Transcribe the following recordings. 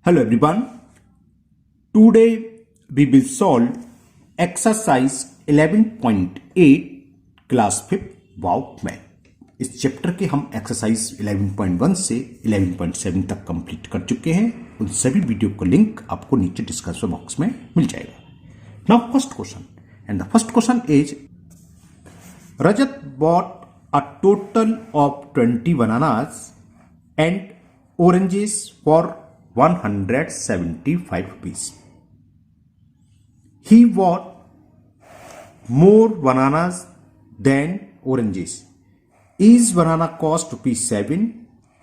Hello everyone. Today we will solve exercise 11.8 class 5 wow math. इस chapter के हम exercise 11.1 से 11.7 तक कंप्लीट कर चुके हैं। उन सभी वीडियो का लिंक आपको नीचे डिस्क्रिप्शन बॉक्स में मिल जाएगा। Now first question and the first question is Rajat bought a total of 20 bananas and oranges for 175 rupees. He bought more bananas than oranges. Each banana cost rupees 7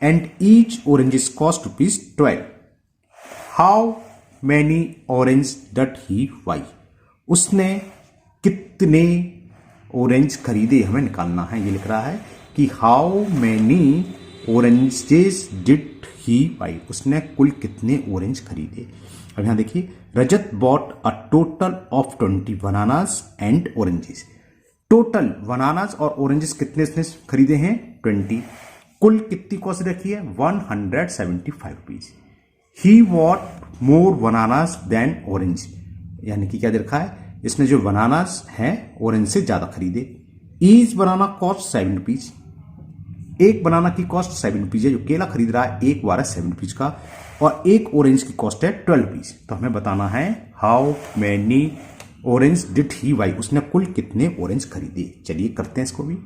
and each oranges cost rupees 12. How many orange did he buy? उसने कितने orange खरीदे हमें निकालना है। ये लिख रहा है कि how many oranges did he buy, उसने कुल कितने ऑरेंज खरीदे। अब यहां देखिए, Rajat bought a total of 20 bananas and oranges. Total bananas और ऑरेंजेस कितने इसने खरीदे हैं? 20। कुल कितनी कॉस्ट रखी है? 175 rupees. He bought more bananas than orange, यानी कि क्या दे रखा है, इसने जो बनानास है ऑरेंज से ज्यादा खरीदे। ईच बनाना कॉस्ट 7 रुपीज, एक बनाना की कॉस्ट 7 रुपीज है। जो केला खरीद रहा है एक बार है 7 रुपीज का, और एक ऑरेंज की कॉस्ट है 12 रुपीज। तो हमें बताना है how many orange did he buy, उसने कुल कितने ऑरेंज खरीदे। चलिए करते हैं इसको भी।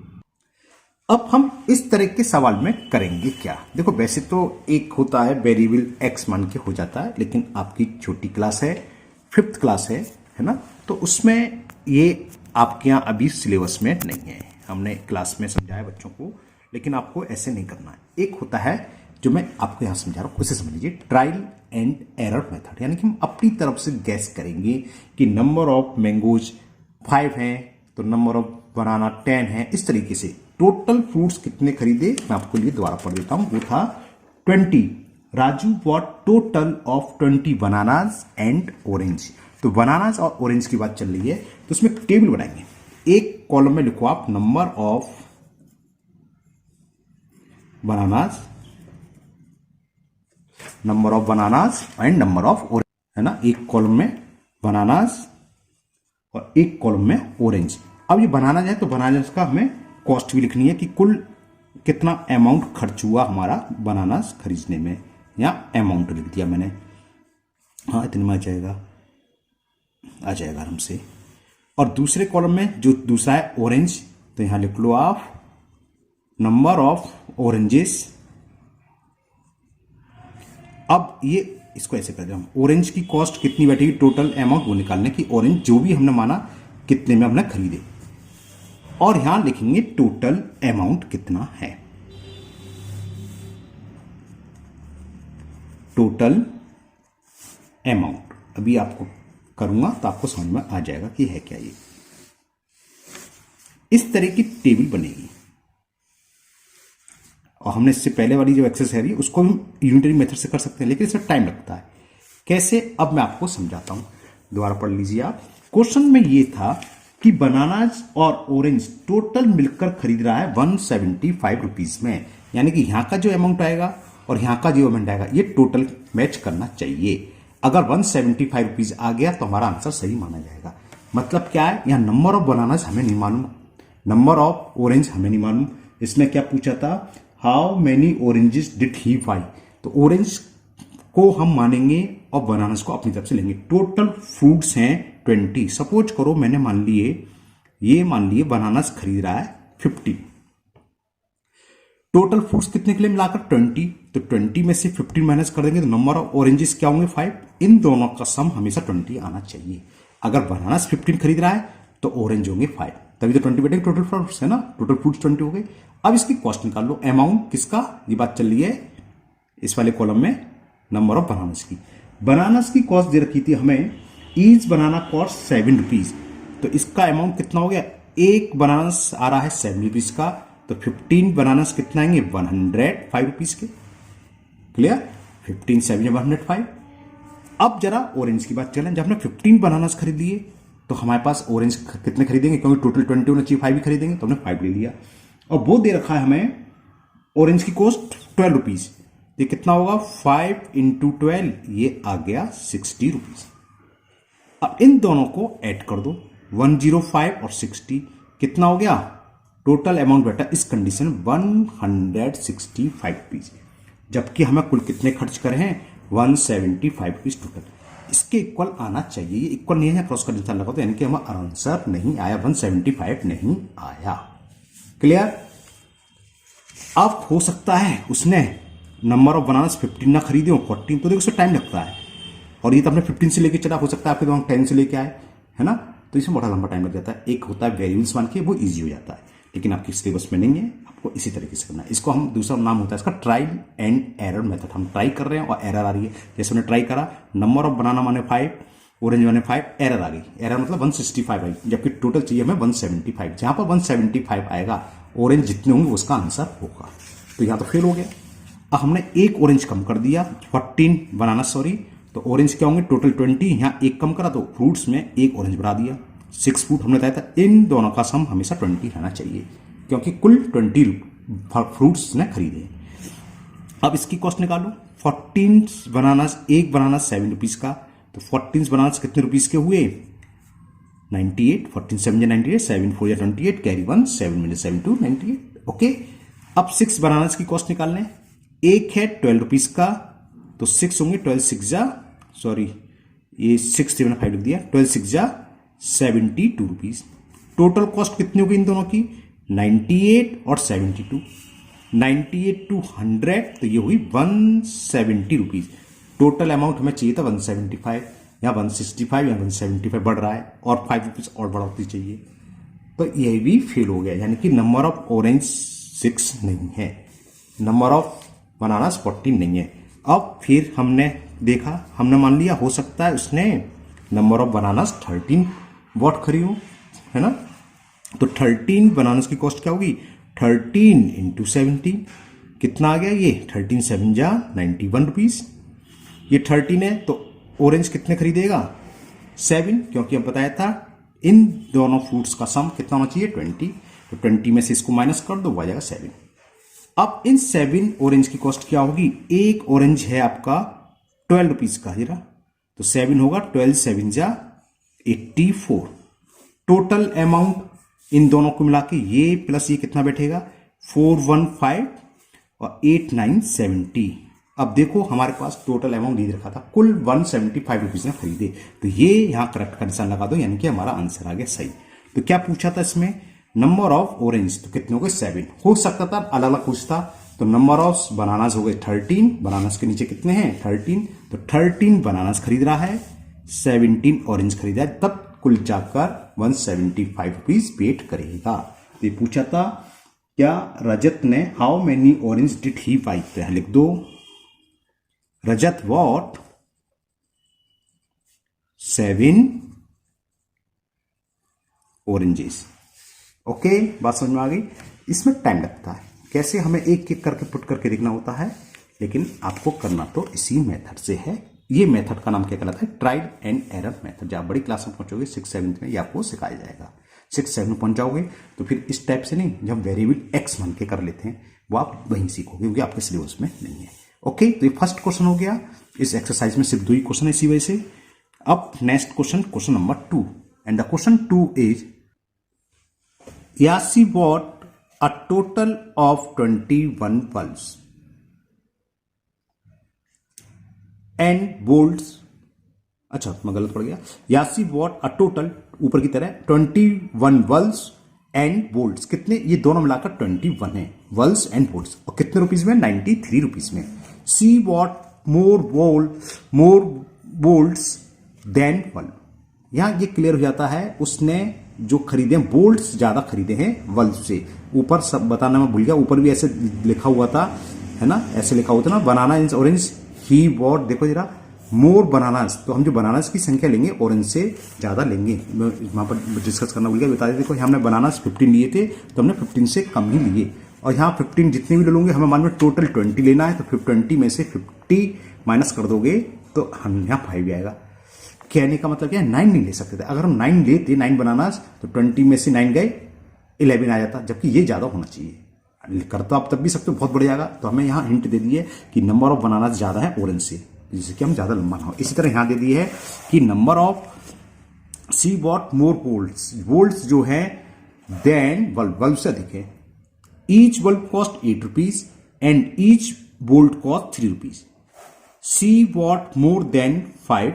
अब हम इस तरह के सवाल में करेंगे क्या। देखो, वैसे तो एक होता है वेरिएबल एक्स मान के हो जाता है, लेकिन आपकी छोटी क्लास है, 5th क्लास है ना, तो उसमें ये आपके यहाँ अभी सिलेबस में नहीं है। हमने क्लास में समझाया बच्चों को, लेकिन आपको ऐसे नहीं करना है। एक होता है जो मैं आपको यहां समझा रहा हूं, उसे समझ लीजिए, ट्रायल एंड एरर मेथड। यानी कि हम अपनी तरफ से गैस करेंगे कि नंबर ऑफ मैंगोज 5 हैं तो नंबर ऑफ बनाना 10 है। इस तरीके से टोटल फ्रूट्स कितने खरीदे, मैं आपको लिए दोबारा पढ़ देता हूं। वो था 20। Raju bought total of 20 bananas and orange. तो बनानास और ऑरेंज की बात चल रही है, तो उसमें टेबल बनाएंगे। एक कॉलम में लिखो आप number of bananas, number of bananas and number of orange, है ना। एक कॉलम में बनानास और एक कॉलम में ऑरेंज। अब ये बनाना है तो बनानास का हमें कॉस्ट भी लिखनी है कि कुल कितना अमाउंट खर्च हुआ हमारा बनानास खरीदने में, या अमाउंट लिख दिया मैंने। हाँ, इतने में आ जाएगा आराम से। और दूसरे कॉलम में जो दूसरा है ऑरेंज, तो यहां लिख लो आप नंबर ऑफ ऑरेंजेस। अब ये इसको ऐसे कर दे, हम ऑरेंज की कॉस्ट कितनी बैठेगी, टोटल अमाउंट वो निकालने की, ऑरेंज जो भी हमने माना कितने में हमने खरीदे, और यहां लिखेंगे टोटल अमाउंट कितना है। टोटल अमाउंट अभी आपको करूंगा तो आपको समझ में आ जाएगा कि है क्या ये। इस तरह की टेबल बनेगी, और हमने इससे पहले वाली जो एक्सरसाइज है उसको हम यूनिटरी मेथड से कर सकते हैं, लेकिन इसमें टाइम लगता है। कैसे, अब मैं आपको समझाता हूं, दोबारा पढ़ लीजिए आप। क्वेश्चन में ये था कि बनानास और ऑरेंज टोटल मिलकर खरीद रहा है 175 रुपीज में, यानी कि यहां का जो अमाउंट आएगा और यहां का जो अमाउंट आएगा ये टोटल मैच करना चाहिए। अगर 175 रुपीज आ गया तो हमारा आंसर सही माना जाएगा। मतलब क्या है, यहां नंबर ऑफ बनानास हमें नहीं मालूम, नंबर ऑफ ऑरेंज हमें नहीं मालूम। इसने क्या पूछा था, how many oranges did he by, तो ऑरेंज को हम मानेंगे और बनानास को अपनी तरफ से लेंगे। टोटल फ्रूट्स हैं 20। सपोज करो मैंने मान लिए बनानास खरीद रहा है 50। टोटल फ्रूट्स कितने के लिए मिलाकर 20, तो 20 में से 15 माइनस कर देंगे तो नंबर ऑफ ऑरेंजेस क्या होंगे 5। इन दोनों का सम हमेशा 20 आना चाहिए। अगर बनानास 15 खरीद रहा है तो ऑरेंज होंगे 5, तभी तो 20 बैठेंगे। टोटल फ्रूट्स है ना, टोटल फ्रूट्स 20 हो गए। अब इसकी कॉस्ट निकाल लो, अमाउंट किसका, ये बात चल रही है इस वाले कॉलम में नंबर ऑफ बनानास की। बनानास की कॉस्ट दे रखी थी हमें, ईच बनाना कॉस्ट 7 रुपीज, तो इसका अमाउंट कितना हो गया, एक बनानास आ रहा है 7 रुपीज का, तो 15 बनानास कितना आएंगे 105 रुपीज के। क्लियर, 15 7 105। अब जरा ऑरेंज की बात चलें। जब हमने 15 बनानास खरीद लिए तो हमारे पास ऑरेंज कितने खरीदेंगे, क्योंकि टोटल 20 होना चाहिए, 5 ही खरीदेंगे, तो हमने 5 ले लिया। और वो दे रखा है हमें ऑरेंज की कॉस्ट 12 रुपीज, ये कितना होगा 5 इंटू 12, ये आ गया 60 रुपीज। अब इन दोनों को ऐड कर दो 105 और 60, कितना हो गया टोटल अमाउंट बेटा इस कंडीशन 165 रुपीज, जबकि हमें कुल कितने खर्च करे हैं 175 रुपीज टोटल। इसके इक्वल आना चाहिए, ये इक्वल नहीं है, क्रॉस का निशान लगा तो यानी कि हमारा आंसर नहीं आया, 175 नहीं आया। क्लियर। अब हो सकता है उसने नंबर ऑफ बनानास 15 ना खरीदे हो 14, तो देखो उसमें टाइम लगता है, और ये तो हमने 15 से लेके चला, हो सकता है आपके दिमाग 10 से लेके आए, है ना, तो इसमें बड़ा लंबा टाइम लग जाता है। एक होता है वेरिएबल्स मान के, वो इजी हो जाता है, लेकिन आपके सिलेबस में नहीं है, आपको इसी तरीके से करना है। इसको हम दूसरा नाम होता है इसका ट्रायल एंड एरर मेथड। हम ट्राई कर रहे हैं और एरर आ रही है। जैसे हमने ट्राई करा, नंबर ऑफ बनाना माने 5, ऑरेंज माने 5, एरर आ गई, एरर मतलब 165 आई, जबकि टोटल चाहिए हमें 175। जहां पर 175 आएगा ऑरेंज जितने होंगे उसका आंसर होगा, तो यहां तो फेल हो गया। अब हमने एक ऑरेंज कम कर दिया, 14 बनाना सॉरी, तो ऑरेंज क्या होंगे टोटल 20, यहां एक कम करा तो फ्रूट्स में एक ऑरेंज बढ़ा दिया, 6 फ्रूट हमने बताया था। इन दोनों का सम हमेशा 20 रहना चाहिए, क्योंकि कुल 20 फ्रूट्स ने खरीदे। अब इसकी कॉस्ट निकालो, 14 बनानास, एक बनाना 7 रुपीज का, तो 14 बनानास कितने रुपीज के हुए 98, 14 7 98, 7 4 28, कैरी 1, 7 में 7 2 98। ओके, अब 6 बनानास की कॉस्ट निकाल लें, एक है 12 रुपीज का, तो 6 होंगे 12 6 जा, सॉरी ये 6 7 5 लिख दिया, 12 6 जा 72 रुपीज। टोटल कॉस्ट कितनी होगी इन दोनों की 98 और 72, 98 टू 100, तो ये हुई 170 रुपीज। टोटल अमाउंट हमें चाहिए था 175, या 165 या 175 बढ़ रहा है, और 5 रुपीज और बढ़ोतरी चाहिए, तो ये भी फेल हो गया, यानी कि नंबर ऑफ ऑरेंज 6 नहीं है, नंबर ऑफ बनानास 14 नहीं है। अब फिर हमने देखा, हमने मान लिया हो सकता है उसने नंबर ऑफ बनानास 13 वॉट खरीदो, है ना, तो 13 बनानास की कॉस्ट क्या होगी 13 इंटू 70, कितना आ गया ये 13 7 जा 91 रुपीज। ये 13 है तो ऑरेंज कितने खरीदेगा 7, क्योंकि हम बताया था इन दोनों फ्रूट्स का सम कितना होना चाहिए 20, तो 20 में से इसको माइनस कर दो, आ जाएगा 7। अब इन 7 ऑरेंज की कॉस्ट क्या होगी, एक ऑरेंज है आपका 12 रुपीज का, जरा तो 7 होगा 12 7 जा 84। टोटल अमाउंट इन दोनों को मिला के ये प्लस ये कितना बैठेगा 415 और 8 9 70। अब देखो हमारे पास टोटल अमाउंट दे रखा था, कुल 175 रुपीज ने खरीदे, तो ये यहां करेक्ट का निशान लगा दो, यानी कि हमारा आंसर आ गया सही। तो क्या पूछा था इसमें नंबर ऑफ ऑरेंज, तो कितने हो गए 7, हो सकता था अलग अलग पूछता, तो नंबर ऑफ बनानास हो गए 13, बनानास के नीचे कितने हैं 13, तो 13 बनानास खरीद रहा है, 17 ऑरेंज खरीदा है, तब कुल जाकर 175 रुपीज पेड करेगा। तो ये पूछा था क्या रजत ने how many orange did he by, तो लिख दो रजत वॉट 7 ऑरेंजेस। ओके, बात समझ में आ गई। इसमें टाइम लगता है, कैसे हमें एक एक करके पुट करके देखना होता है, लेकिन आपको करना तो इसी मेथड से है। ये मेथड का नाम क्या कहलाता है ट्रायल एंड एरर मेथड। जब आप बड़ी क्लास में पहुंचोगे 6 7 में ये आपको सिखाया जाएगा। 6 7 में पहुंच जाओगे तो फिर इस टाइप से नहीं, जब वेरिएबल एक्स मान के कर लेते हैं वो आप वहीं सीखोगे, क्योंकि आपके सिलेबस में नहीं है। ओके, तो ये फर्स्ट क्वेश्चन हो गया। इस एक्सरसाइज में सिर्फ 2 ही क्वेश्चन है इसी वजह से। अब next question, question number 2, and the question 2 is Yasi bought a total of 21 bulbs and bolts. अच्छा मैं गलत पड़ गया। यासी बॉट अ टोटल ऊपर की तरह 21 बल्ब्स एंड बोल्ट्स, कितने ये दोनों मिलाकर 21 है बल्ब्स एंड बोल्ट्स, और कितने रुपीज में 93 रुपीज में। She bought more bolts than bulb. यहां ये क्लियर हो जाता है उसने जो खरीदे हैं बोल्ट्स ज्यादा खरीदे हैं बल्ब से। ऊपर सब बताना मैं भूल गया, ऊपर भी ऐसे लिखा हुआ था, है ना, ऐसे लिखा हुआ था ना, बनाना इन ऑरेंज ही बॉट, देखो जरा मोर बनानास, तो हम जो बनानास की संख्या लेंगे ऑरेंज से ज्यादा लेंगे। वहां पर डिस्कस करना भूल गया, बता दें। देखो हमने बनानास 15 लिए थे तो हमने 15 से कम ही लिए, और यहाँ 15 जितने भी ले लोगे हमें मान में टोटल 20 लेना है, तो 20 में से 50 माइनस कर दोगे तो हम यहाँ 5 आएगा। कहने का मतलब क्या है 9 नहीं ले सकते थे, अगर हम 9 लेते 9 बनानास तो 20 में से 9 गए 11 आ जाता, जबकि ये ज्यादा होना चाहिए कर तो आप तब भी सकते हो, बहुत बढ़ जाएगा। तो हमें यहाँ हिंट दे दी है कि नंबर ऑफ बनाना ज्यादा है ऑरेंज से, जिससे कि हम ज्यादा लंबा ना हो। इसी तरह यहाँ दे दी है कि number of she bought more bolts, bolts जो है देन बल्ब, बल्ब से अधिक है। Each bulb cost 8 rupees and each bolt cost 3 rupees. She bought more than 5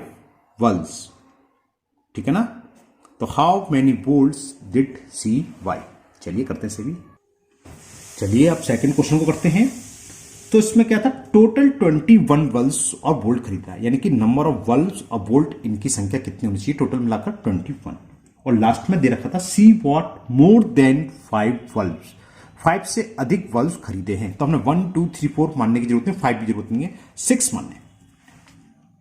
bulbs, ठीक है ना। तो how many bolts did she buy. चलिए करते हैं सभी। चलिए अब सेकंड क्वेश्चन को करते हैं। तो इसमें क्या था, टोटल 21 बल्ब्स और बोल्ट खरीदा है, यानी कि नंबर ऑफ बल्ब्स और बोल्ट इनकी संख्या कितनी होनी चाहिए, टोटल मिलाकर 21। और लास्ट में दे रखा था सी बॉट मोर देन 5 बल्ब्स, 5 से अधिक बल्ब्स खरीदे हैं। तो हमने 1 2 3 4 मानने की जरूरत नहीं, 5 की जरूरत नहीं है, 6 मानने,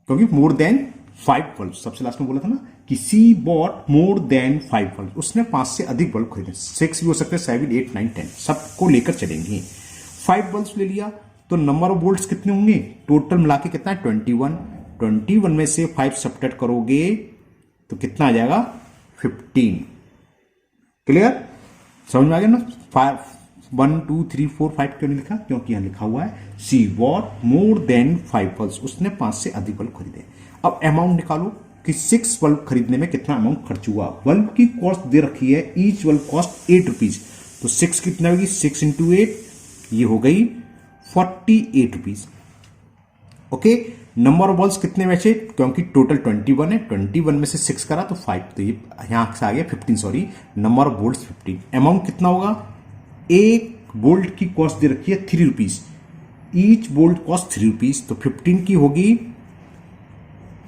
क्योंकि मोर देन 5 बल्ब सबसे लास्ट में बोला था ना कि सी बॉट मोर देन 5 बल्ब, उसने 5 से अधिक बल्ब खरीदे। 6 भी हो सकते हैं, 7 8 9 10 सबको लेकर चलेंगे। 5 बल्ब ले लिया तो नंबर ऑफ बोल्ट्स कितने होंगे, टोटल मिला के कितना है 21। 21 में से 5 सब्ट्रैक्ट करोगे तो कितना आ जाएगा 15। क्लियर, समझ में आ गया ना। 1 2 3 4 5 क्यों नहीं लिखा, क्योंकि यहां लिखा हुआ है सी बॉट मोर देन 5 बल्ब, उसने 5 से अधिक बल्ब खरीदे। अब अमाउंट निकालो कि 6 बल्ब खरीदने में कितना अमाउंट खर्च हुआ। बल्ब की कॉस्ट दे रखी है, ईच बल्ब कॉस्ट 8 रुपीज, तो 6 कितना होगी, 6 इंटू 8 ये हो गई 48 rupees. Okay, number of bulbs कितने में से, क्योंकि टोटल 21 है, 21 में से 6 करा तो 5, तो ये यहां से आ गया 15, sorry number of bolts 15। Amount कितना होगा, एक बोल्ट की कॉस्ट दे रखी है 3 rupees, each bolt cost 3 rupees, तो 15 की होगी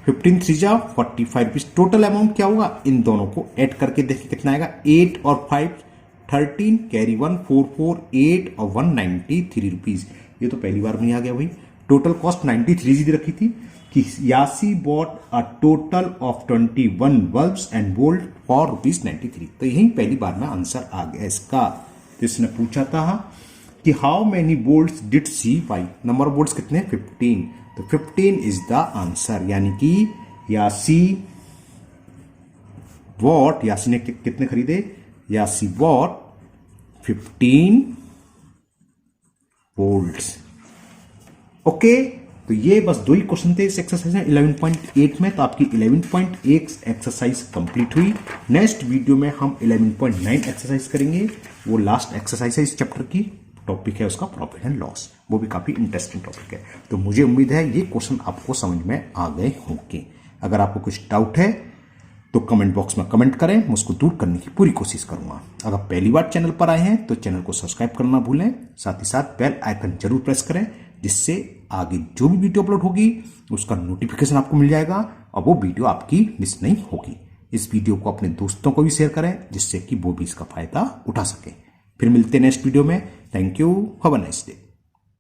15 3 जा 45 रुपीज। टोटल अमाउंट क्या होगा, इन दोनों को ऐड करके देखिए कितना आएगा, 8 और 5 13, कैरी 1 4 4 8 और 193 रुपीज। ये तो पहली बार नहीं आ गया भाई। टोटल कॉस्ट 93 जी रखी थी कि यासी bought a total of 21 bulbs and bolt for ₹93। तो यही पहली बार में आंसर आ गया इसका। तो इसने पूछा था कि how many bolts did she buy, number of bolts कितने, 15, तो 15 इज द आंसर, यानी कि यासी बॉट, यासी ने कितने खरीदे, यासी बॉट 15 बोल्ट्स। ओके, तो ये बस 2 ही क्वेश्चन थे इस एक्सरसाइज में 11.8 में। तो आपकी 11.8 एक्सरसाइज कंप्लीट हुई। नेक्स्ट वीडियो में हम 11.9 एक्सरसाइज करेंगे, वो लास्ट एक्सरसाइज है इस चैप्टर की, टॉपिक है उसका प्रॉफिट एंड लॉस, वो भी काफी इंटरेस्टिंग टॉपिक है। तो मुझे उम्मीद है ये क्वेश्चन आपको समझ में आ गए होंगे। अगर आपको कुछ डाउट है तो कमेंट बॉक्स में कमेंट करें, मैं उसको दूर करने की पूरी कोशिश करूंगा। अगर पहली बार चैनल पर आए हैं तो चैनल को सब्सक्राइब करना भूलें, साथ ही साथ बेल आइकन जरूर प्रेस करें, जिससे आगे जो भी वीडियो अपलोड होगी उसका नोटिफिकेशन आपको मिल जाएगा और वो वीडियो आपकी मिस नहीं होगी। इस वीडियो को अपने दोस्तों को भी शेयर करें, जिससे कि वो भी इसका फायदा उठा सके। फिर मिलते हैं नेक्स्ट वीडियो में। Thank you, have a nice day.